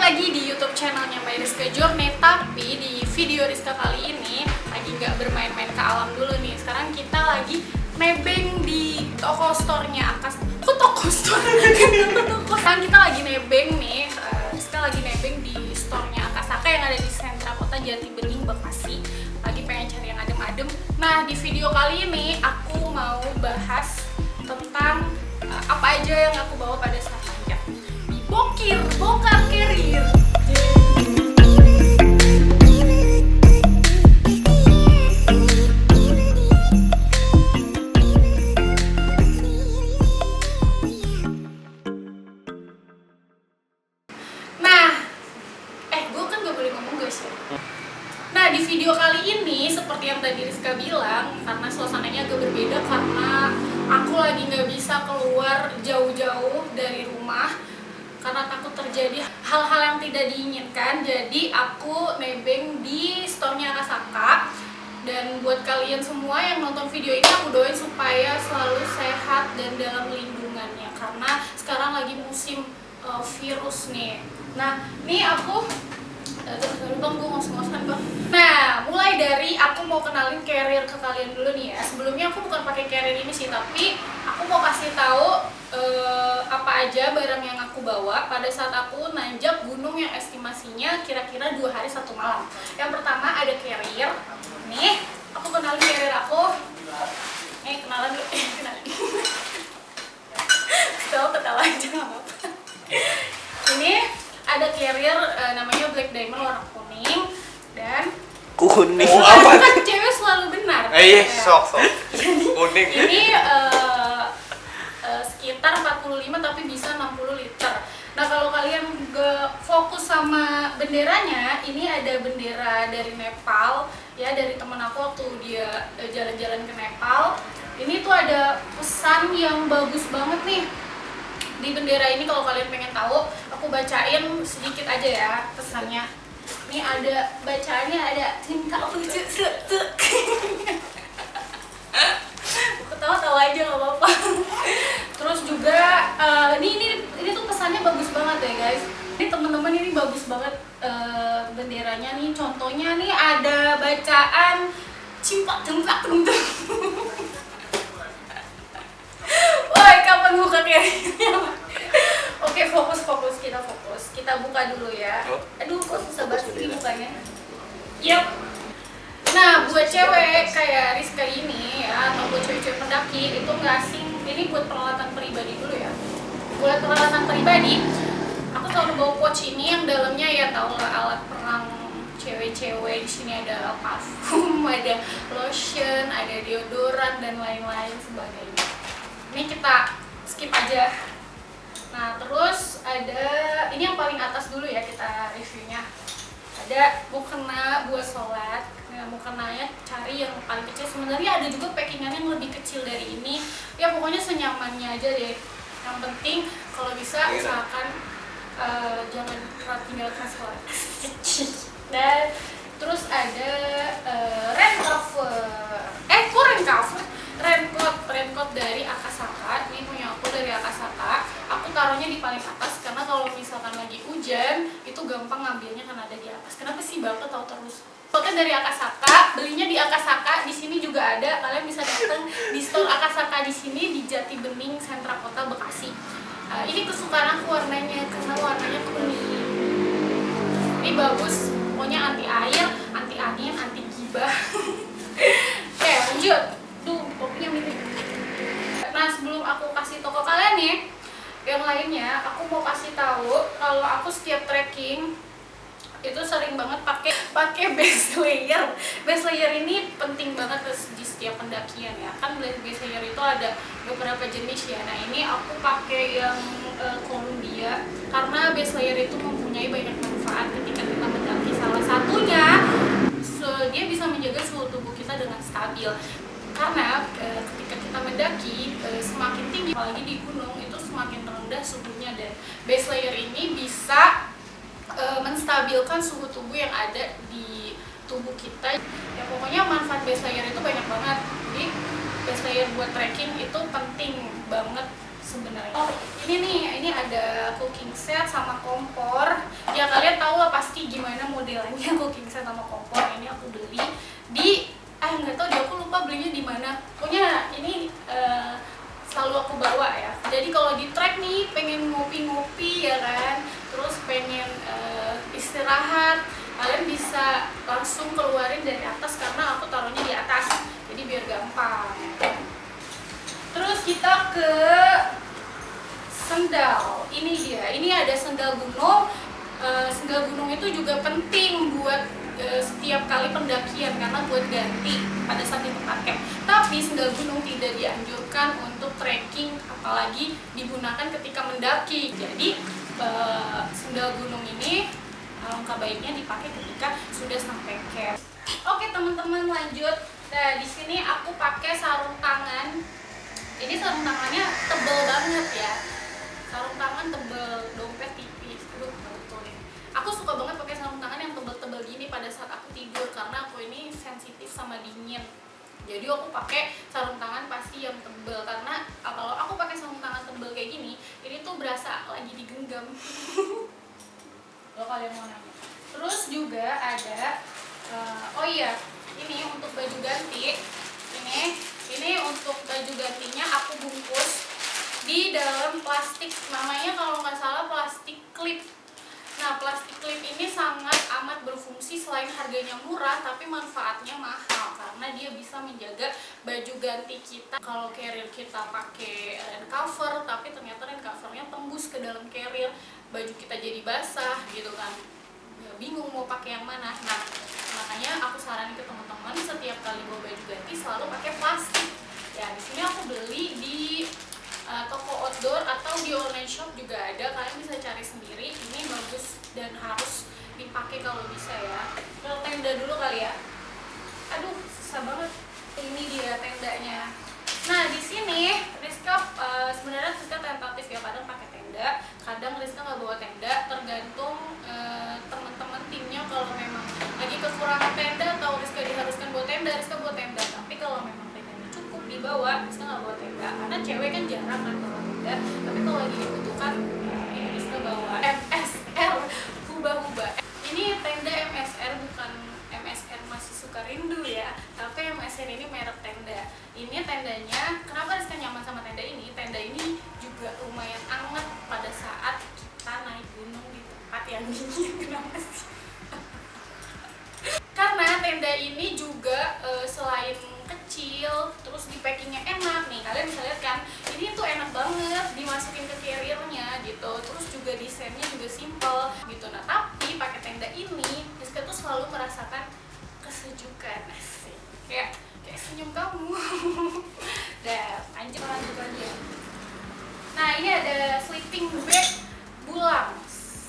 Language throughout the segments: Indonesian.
lagi di YouTube channelnya Mbak Rizka Journey. Tapi di video Rizka kali ini lagi nggak bermain-main ke alam dulu nih. Sekarang kita lagi nebeng di toko store-nya Akas. Kok toko store? Sekarang kita lagi nebeng nih. Rizka lagi nebeng di store-nya Akasaka yang ada di sentra kota Jati Bening, Bekasi. Lagi pengen cari yang adem-adem. Nah, di video kali ini aku mau bahas tentang apa aja yang aku bawa pada saat manjat. Bokar carrier. Gue kan gak boleh ngomong guys ya. Nah, di video kali ini seperti yang tadi Rizka bilang, karena suasananya agak berbeda karena aku lagi nggak bisa keluar jauh-jauh dari rumah karena takut terjadi hal-hal yang tidak diinginkan. Jadi aku nebeng di store-nya Akasaka. Dan buat kalian semua yang nonton video ini, aku doain supaya selalu sehat dan dalam lindungannya, karena sekarang lagi musim virus nih. Nah, ini aku bang, gue ngos-ngosan bang. Nah, mulai dari aku mau kenalin carrier ke kalian dulu nih ya. Sebelumnya aku bukan pakai carrier ini sih, tapi aku mau kasih tahu apa aja barang yang aku bawa pada saat aku nanjak gunung yang estimasinya kira-kira 2 hari 1 malam. Yang pertama ada carrier. Nih, aku kenalin carrier aku. Kenalan dulu. Kenalin. Ketawa aja nggak apa-apa. Ini ada carrier namanya Black Diamond warna kuning dan kuning. Oh, apa? Kan cewek selalu benar. Iya, sok. Kuning. Ini sekitar 45 tapi bisa 60 liter. Nah, kalau kalian gak fokus sama benderanya, ini ada bendera dari Nepal ya, dari temen aku waktu dia jalan-jalan ke Nepal. Ini tuh ada pesan yang bagus banget nih di bendera ini. Kalau kalian pengen tahu, aku bacain sedikit aja ya pesannya. Ini ada bacaannya, ada tingkah lucu. Ketawa-tawa aja nggak apa-apa. Terus juga ini tuh pesannya bagus banget ya guys. Ini teman-teman, ini bagus banget benderanya nih. Contohnya nih ada bacaan cimpak cempak tuntung. Woi, kapan buka carrier? Oke, fokus. Kita buka dulu ya. Aduh, kok susah banget ini bukanya. Yap. Nah, buat cewek kayak Rizka ini ya, atau buat cewek-cewek pendaki itu nggak asing. Ini buat peralatan pribadi dulu ya. Buat peralatan pribadi, aku selalu bawa pouch ini yang dalamnya ya tau lah, alat perang cewek-cewek. Di sini ada parfum, ada lotion, ada deodoran dan lain-lain sebagainya. Ini kita skip aja. Nah, terus ada ini yang paling atas dulu ya, kita reviewnya. Ada mukena buat sholat. Nah, mukenanya cari yang paling kecil. Sebenarnya ada juga packingan yang lebih kecil dari ini. Ya pokoknya senyamannya aja deh. Yang penting kalau bisa usahakan jangan tinggalkan sholat. Dan terus ada rain cover. Raincoat dari Akasaka. Ini punya aku dari Akasaka. Aku taruhnya di paling atas karena kalau misalkan lagi hujan itu gampang ngambilnya karena ada di atas. Kenapa sih Bapak tahu terus? Pokoknya dari Akasaka, belinya di Akasaka. Di sini juga ada. Kalian bisa datang di store Akasaka di sini di Jati Bening, sentra kota Bekasi. Ini kesukaan aku warnanya karena warnanya kuning. Ini bagus. Pokoknya anti air, anti angin, anti gibah. Oke, lanjut. Tuh, kopinya mirip. Nah, sebelum aku kasih toko kalian nih yang lainnya, aku mau kasih tahu kalau aku setiap trekking itu sering banget pakai base layer. Base layer ini penting banget di setiap pendakian ya. Kan base layer itu ada beberapa jenis ya. Nah, ini aku pakai yang Columbia karena base layer itu mempunyai banyak manfaat ketika kita mendaki. Salah satunya dia bisa menjaga suhu tubuh kita dengan stabil. Karena ketika kita mendaki semakin tinggi, apalagi di gunung, itu semakin rendah suhunya, dan base layer ini bisa menstabilkan suhu tubuh yang ada di tubuh kita. Ya pokoknya manfaat base layer itu banyak banget. Jadi base layer buat trekking itu penting banget sebenarnya. Oh, ini ada cooking set sama kompor. Ya kalian tahu lah pasti gimana modelannya cooking set sama kompor. Ini aku beli di nggak tahu deh, aku lupa belinya di mana. Pokoknya ini selalu aku bawa ya. Jadi kalau di trek nih pengen ngopi-ngopi ya kan, terus pengen istirahat, kalian bisa langsung keluarin dari atas karena aku taruhnya di atas. Jadi biar gampang. Terus kita ke sendal. Ini dia. Ini ada sendal gunung. Sendal gunung itu juga penting buat setiap kali pendakian karena buat ganti pada saat dipakai. Tapi sendal gunung tidak dianjurkan untuk trekking, apalagi digunakan ketika mendaki. Jadi sendal gunung ini alangkah baiknya dipakai ketika sudah sampai camp. Oke teman-teman, lanjut. Nah di sini aku pakai sarung tangan. Ini sarung tangannya tebel banget ya. Sarung tangan tebel, dompet tipis. Aduh, betul ini. Aku suka banget pakai sarung tangan yang tebel-tebel gini pada saat aku tidur karena aku ini sensitif sama dingin. Jadi aku pakai sarung tangan pasti yang tebel karena kalau aku pakai sarung tangan tebel kayak gini, ini tuh berasa lagi digenggam. Kalau kalian mau nanya. Terus juga ada oh iya, ini untuk baju ganti. Ini untuk baju gantinya aku bungkus di dalam plastik, namanya kalau nggak salah plastik klip. Nah plastik klip ini sangat amat berfungsi, selain harganya murah tapi manfaatnya mahal karena dia bisa menjaga baju ganti kita. Kalau carrier kita pakai rain cover tapi ternyata rain covernya tembus ke dalam carrier, baju kita jadi basah gitu kan, ya, bingung mau pakai yang mana. Nah makanya aku saranin ke teman-teman setiap kali bawa baju ganti selalu pakai plastik. Ya di sini aku beli di toko outdoor atau di online shop juga ada, kalian bisa cari sendiri. Ini bagus dan harus dipakai kalau bisa ya. Kalau tenda dulu kali ya. Aduh susah banget. Ini dia tendanya. Nah di sini Rizka sebenarnya Rizka tentatif ya, kadang pakai tenda, kadang Rizka nggak bawa tenda, tergantung teman-teman timnya. Kalau memang lagi kekurangan tenda atau Rizka diharuskan bawa tenda, Rizka bawa tenda. Tapi kalau memang tendanya cukup dibawa, Rizka nggak bawa tenda karena cewek kan jarang kan bawa tenda. Tapi kalau lagi dibutuhkan ya Rizka bawa MSR hubah-hubah. Ini tenda MSR, bukan MSR masih suka rindu ya, tapi MSR ini merek tenda. Ini tendanya, kenapa Rizka nyaman sama tenda ini? Tenda ini juga lumayan anget pada saat kita naik gunung di tempat yang dingin. Kenapa sih? Karena tenda ini juga selain kecil, terus di packingnya enak nih. Kalian bisa lihat kan, ini tuh enak banget dimasukin ke carriernya gitu. Terus juga desainnya juga simple gitu. Nah tapi pakai tenda ini, Rizka tuh selalu merasakan kesejukan, asik. Kayak senyum kamu. Dan lanjut aja. Nah ini ada sleeping bag bulang,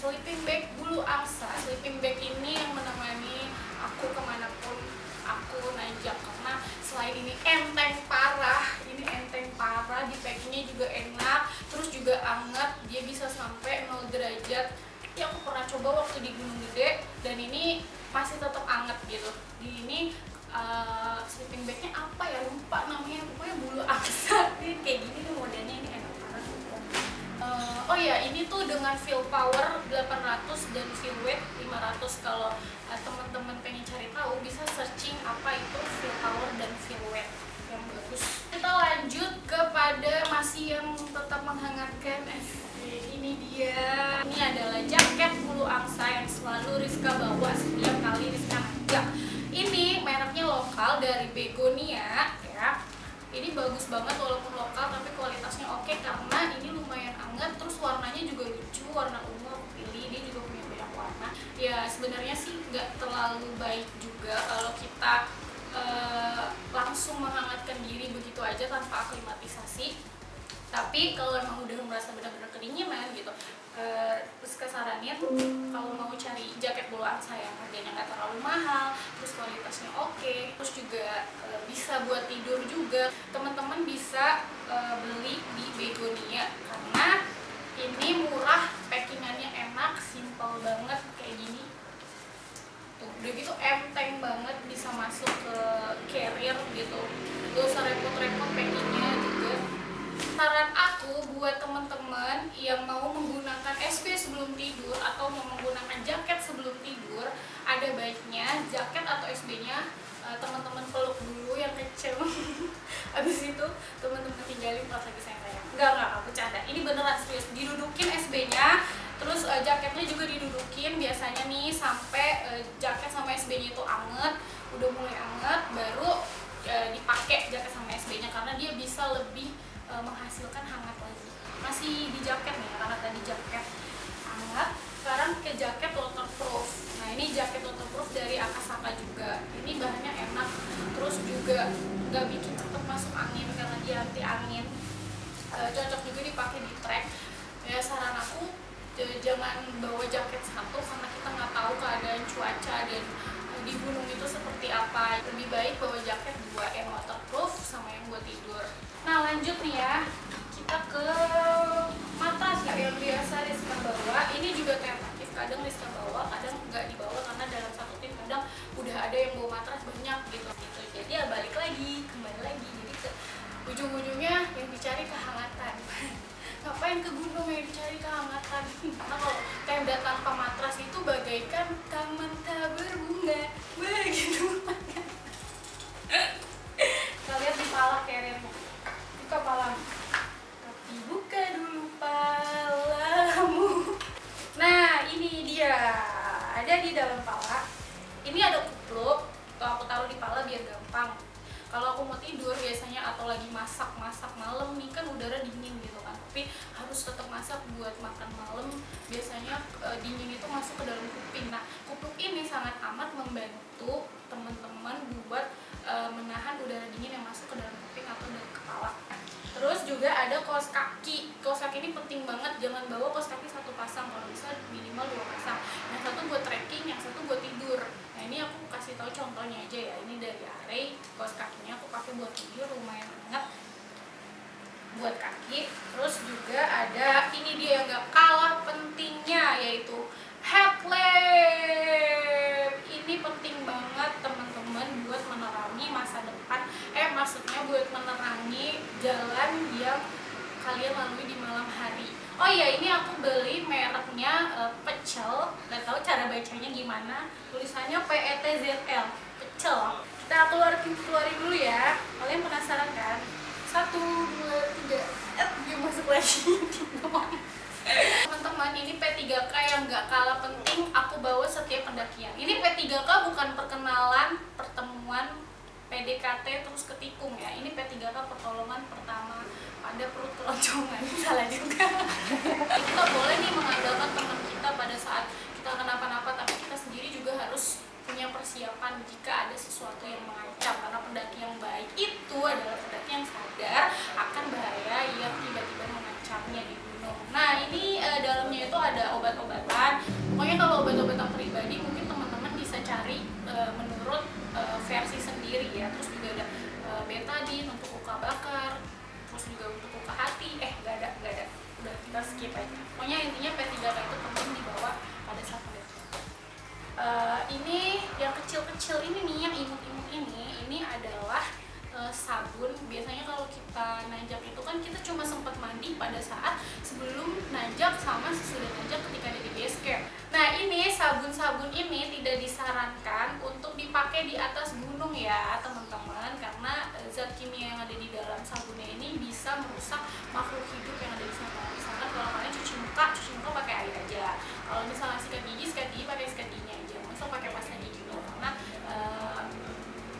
sleeping bag bulu angsa. Sleeping bag ini yang menemani aku kemanapun aku nanjak karena selain ini enteng parah, di packingnya juga enak, terus juga anget, dia bisa sampai 0 derajat. Ya aku pernah coba waktu di Gunung Gede dan ini masih tetap anget gitu. Di ini sleeping bagnya apa ya, lupa namanya, pokoknya bulu angsa. Ini kayak gini tuh modelnya, ini enak banget. Oh ya, ini tuh dengan feel power 800 dan feel weight 500. Kalau teman-teman pengen cari tahu bisa searching apa itu feel power dan feel weight yang bagus. Kita lanjut kepada masih yang tetap menghangatkan. Ini dia. Ini adalah jaket bulu angsa yang selalu Rizka bawa setiap kali Rizka nanjak. Ini mereknya lokal dari Begonia ya. Ini bagus banget walaupun lokal tapi kualitasnya oke karena ini lumayan anget, terus warnanya juga lucu, warna ungu aku pilih. Dia juga punya banyak warna. Ya sebenarnya sih nggak terlalu baik juga kalau kita langsung menghangatkan diri begitu aja tanpa aklimatisasi. Tapi kalau emang udah merasa benar-benar kedinginan gitu, terus kesaranin kalau mau cari jaket bulu angsa yang harganya nggak terlalu mahal, terus kualitasnya oke, terus juga bisa buat tidur juga, teman-teman bisa beli di Begonia karena ini murah, packingannya enak, simple banget kayak gini. Tuh, udah gitu enteng banget, bisa masuk ke carrier gitu, gak usah repot-repot packingnya juga. saran aku buat teman-teman yang mau menggunakan SB sebelum tidur atau mau menggunakan jaket sebelum tidur, ada baiknya jaket atau SB-nya teman-teman peluk dulu yang kecil. Habis itu teman-teman tinggalin pas lagi sayang-sayang. Enggak, aku bercanda. Ini beneran serius. Didudukin SB-nya, terus jaketnya juga didudukin biasanya nih sampai jaket sama SB-nya itu anget, udah mulai anget, baru dipakai jaket sama SB-nya karena dia bisa lebih menghasilkan hangat lagi. Masih di jaket nih, karena tadi jaket hangat, sekarang ke jaket waterproof. Nah ini jaket waterproof dari Akasaka juga. Ini bahannya enak, terus juga nggak bikin cepet masuk angin karena dia anti angin. Cocok juga dipakai di trek. Ya saran aku jangan bawa jaket satu karena kita nggak tahu keadaan cuaca dan di gunung itu seperti apa. Lebih baik bawa jaket dua, yang waterproof sama yang buat tidur. Nah lanjut nih ya, kita ke matras ya, yang biasa Rizka bawa. Ini juga tentatif, kadang Rizka bawa, kadang nggak dibawa karena dalam satu tim kadang udah ada yang bawa matras banyak gitu. Jadi ya balik lagi, kembali lagi. Jadi ke ujung-ujungnya yang dicari kehangatan. Ngapain ke gunung yang dicari kehangatan? Karena kalau tenda tanpa matras itu bagaikan taman tak berbunga, begitu. Kalian di pala keren, buka palamu, tapi buka dulu palamu. Nah ini dia, ada di dalam pala. Ini ada kupluk, aku taruh di pala biar gampang. Kalau aku mau tidur biasanya atau lagi masak malam nih kan udara dingin gitu kan, tapi harus tetap masak buat makan malam. Biasanya dingin itu masuk ke dalam kuping. Nah kupluk ini sangat amat membantu teman-teman buat menahan udara dingin yang masuk ke dalam kuping atau dari kepala. Terus juga ada kaos kaki. Kaos kaki ini penting banget, jangan bawa kaos kaki satu pasang, kalau bisa minimal 2 pasang. Yang satu buat trekking, yang satu buat tidur. Nah ini aku kasih tahu contohnya aja ya. Ini dari Arey, kaos kakinya aku pakai buat tidur, lumayan hangat buat kaki. Terus juga ada ini dia yang gak kalah pentingnya, yaitu headlamp. Ini penting banget teman-teman buat menerangi masa depan. Maksudnya buat menerangi jalan yang kalian lalui di malam hari. Oh iya, ini aku beli mereknya Pecel. Gak tahu cara bacanya gimana. Tulisannya PETZL, Pecel. Kita keluarin dulu ya. Kalian penasaran kan? 1, 2, 3. Dia masuk lagi. Teman-teman, ini P3K yang gak kalah penting aku bawa setiap pendakian. Ini P3K bukan perkenalan, pertemuan, PDKT terus ketikung ya. Ini P3K pertolongan pertama pada perut keroncongan. Salah juga. Kita boleh nih mengandalkan teman kita pada saat kita kenapa-napa, tapi kita sendiri juga harus punya persiapan jika ada sesuatu yang mengancam. Karena pendaki yang baik itu adalah pendaki yang sadar akan bahaya yang tiba-tiba mengancamnya di gunung. Nah ini dalamnya itu ada obat-obatan. Pokoknya kalau obat-obatan pribadi mungkin teman-teman bisa cari menurut versi sendiri ya. Terus juga ada betadine untuk luka bakar, terus juga untuk luka hati. Gak ada. Udah, kita skip aja. Pokoknya intinya P3K itu penting dibawa pada saat pendakian. Ini yang kecil-kecil ini nih, yang imut-imut ini adalah sabun. Biasanya kalau kita nanjak itu kan kita cuma sempat mandi pada saat sebelum nanjak sama sesudah nanjak ketika ada di base camp. Nah ini sabun-sabun ini tidak disarankan untuk dipakai di atas gunung ya teman-teman, karena zat kimia yang ada di dalam sabunnya ini bisa merusak makhluk hidup yang ada di sana. Misalkan kalau kalian cuci muka pakai air aja. Kalau misalnya sikat gigi pakai sikat giginya aja. Masa pakai pasta gigi dulu, karena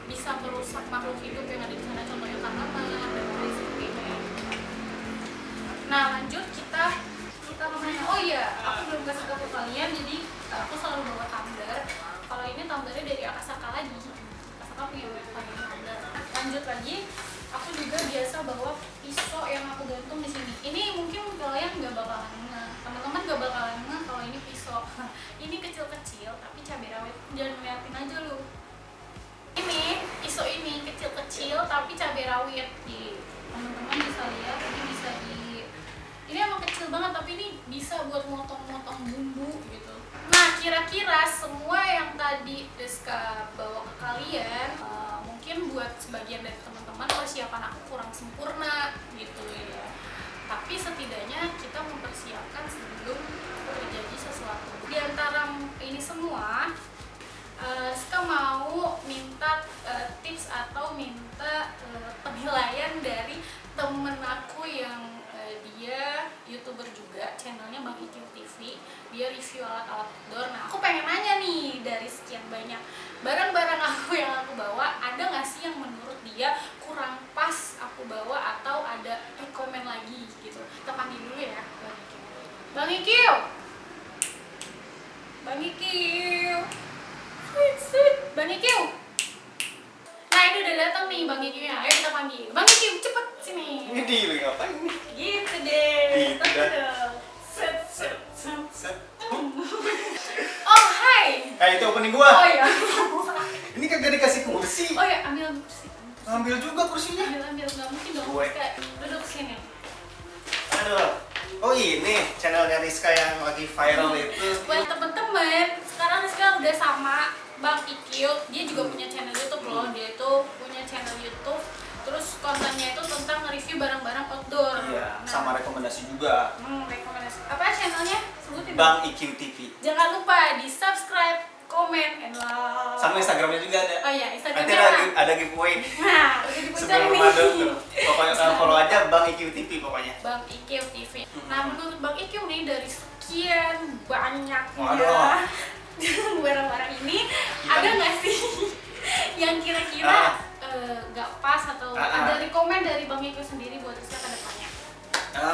bisa merusak makhluk hidup yang ada di sana, contohnya tanaman dan lain sebagainya. Nah lanjut kita kemana? Oh iya, aku belum kasih tahu ke kalian, jadi aku selalu bawa tumbler. Kalau ini tumblernya dari Akasaka lagi. Akasaka punya tumbler. Lanjut lagi, aku juga biasa bawa pisau yang aku gantung di sini. Ini mungkin kalian nggak bakalan ngeh, teman-teman nggak bakalan ngeh kalau ini pisau. Ini kecil-kecil tapi cabai rawit, jangan ngeliatin aja lu. Ini pisau ini kecil-kecil tapi cabai rawit. Teman-teman bisa lihat, ini emang kecil banget tapi ini bisa buat motong-motong bumbu gitu. Nah kira-kira semua yang tadi Rizka bawa ke kalian, mungkin buat sebagian dari teman-teman persiapan aku kurang sempurna gitu ya. tapi setidaknya kita mempersiapkan sebelum terjadi sesuatu. Di antara ini semua, Rizka mau minta tips atau minta penilaian dari temen aku yang dia YouTuber juga, channelnya Bang Ikyou TV. Dia review alat-alat outdoor. Nah, aku pengen nanya nih, dari sekian banyak barang-barang aku yang aku bawa, ada nggak sih yang menurut dia kurang pas aku bawa atau ada rekomen lagi gitu? Kita panggil dulu ya, Bang Ikyou. Bang Ikyou. Bang Ikyou. Nah, ini udah datang nih Bang Ikyou ya. Ayo kita panggil. Bang Ikyou, cepet sini. Ini di ngapain nih? Gitu deh. Gitu dah. dong. Set. Set. Oh, hai. Itu opening Oh gua. iya. Ini kagak dikasih kursi. Oh ya, ambil kursi. Ambil juga kursinya. Ambil, nggak mungkin dong. Gue. Kayak duduk sini. Aduh. Oh ini channelnya Rizka yang lagi viral itu. Buat temen-temen, sekarang Rizka udah sama Bang Ikyou. Dia juga punya channel YouTube loh. Dia itu punya channel YouTube. Terus kontennya itu tentang review barang-barang outdoor. Iya, Nah, sama rekomendasi juga. rekomendasi. Apa channelnya? Sebutin. Bang Ikyou TV. Jangan lupa di subscribe, komen, and like. Sama Instagramnya juga ada. Oh iya, Nanti Instagramnya. ada giveaway. Nah, udah dipuncak Sebelum nih. Ramadan tuh. Pokoknya kalian follow aja Bang Ikyou TV pokoknya. Bang Ikyou TV. Nah, menurut Bang Ikyou nih, dari sekian banyaknya Waduh. barang-barang ini, Gila ada nih. nggak sih yang kira-kira nggak pas atau ada rekomend dari Bang Ikyou sendiri buat Rizka ke depannya?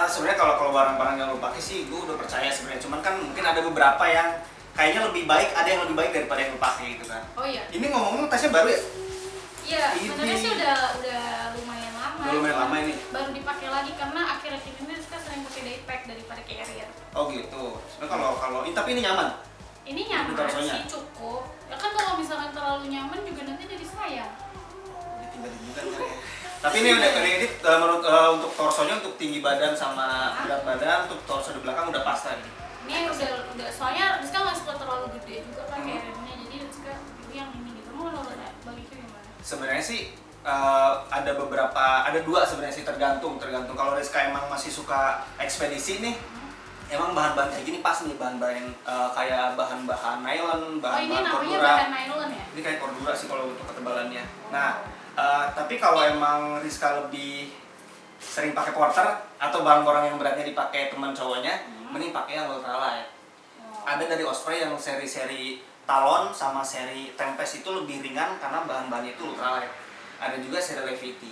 Sebenarnya kalau barang-barang yang lo pakai sih gue udah percaya sebenarnya. Cuman kan mungkin ada beberapa yang kayaknya lebih baik, ada yang lebih baik daripada yang lo pakai gitu kan. Oh iya. Ini ngomong-ngomong tasnya baru ya? Iya, Ini- sebenarnya sih udah lumayan lama. Udah lumayan lama ini. Baru dipakai lagi karena akhir-akhir ini Rizka sering pakai daypack daripada carrier. Oh gitu. Sebenarnya kalau tapi ini nyaman. Ini nyaman Ini torsonya. sih, cukup. Ya kan kalau misalkan terlalu nyaman juga nanti jadi sayang. Ditinggal-tinggal kan ya. Tapi ini udah kredit menurut untuk torsonya, untuk tinggi badan sama berat badan, untuk torso di belakang udah pas tadi. Ini udah soalnya Rizka nggak suka terlalu gede juga kan carriernya, jadi Rizka pilih yang ini gitu. Mau lo bagi itu gimana? Sebenarnya sih ada dua sebenarnya sih, tergantung kalau Rizka emang masih suka ekspedisi nih, emang bahan-bahan kayak gini pas nih, bahan-bahan kayak bahan-bahan nylon, Oh, ini bahan-bahan namanya cordura. bahan nylon ya? Ini kayak cordura sih kalau untuk ketebalannya. Nah, tapi kalau emang Rizka lebih sering pakai porter atau barang-barang yang beratnya dipakai teman cowoknya, mending pakai yang ultralight. Ada dari Osprey yang seri-seri Talon sama seri Tempest itu lebih ringan karena bahan-bahannya itu ultralight. Ada juga seri Levity.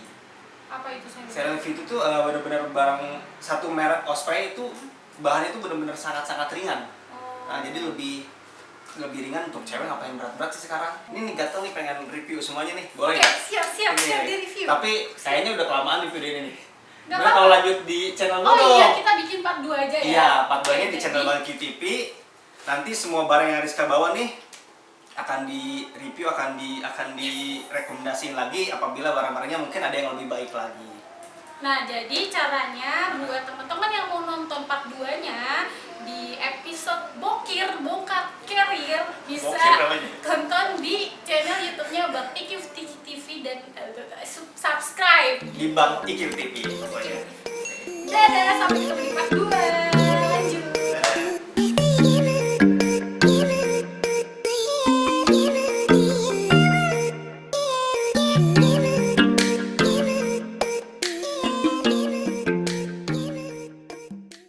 Apa itu saya? Seri Levity itu benar-benar barang satu merek Osprey itu bahannya itu benar-benar sangat-sangat ringan. Nah, jadi lebih ringan untuk cewek, ngapain berat-berat sih sekarang. Ini nih gatel nih, pengen review semuanya nih. Boleh? Oke, siap Ini. di review. Tapi kayaknya udah kelamaan review ini nih. Nggak Udah, apa-apa. kalau lanjut di channel gue Oh dong. iya, kita bikin part 2 aja ya. Iya, part 2-nya di Jadi- channel Bang Ikyou TV. Nanti semua barang yang Rizka bawa nih akan di review, akan direkomendasiin lagi apabila barang-barangnya mungkin ada yang lebih baik lagi. Nah, jadi caranya buat teman-teman yang mau nonton part 2-nya di episode bongkar carrier bisa Bokir namanya. tonton di channel YouTube-nya Bang Ikyou TV dan subscribe. Di Bang Ikyou TV pokoknya. Dadah, sampai ketemu di part 2.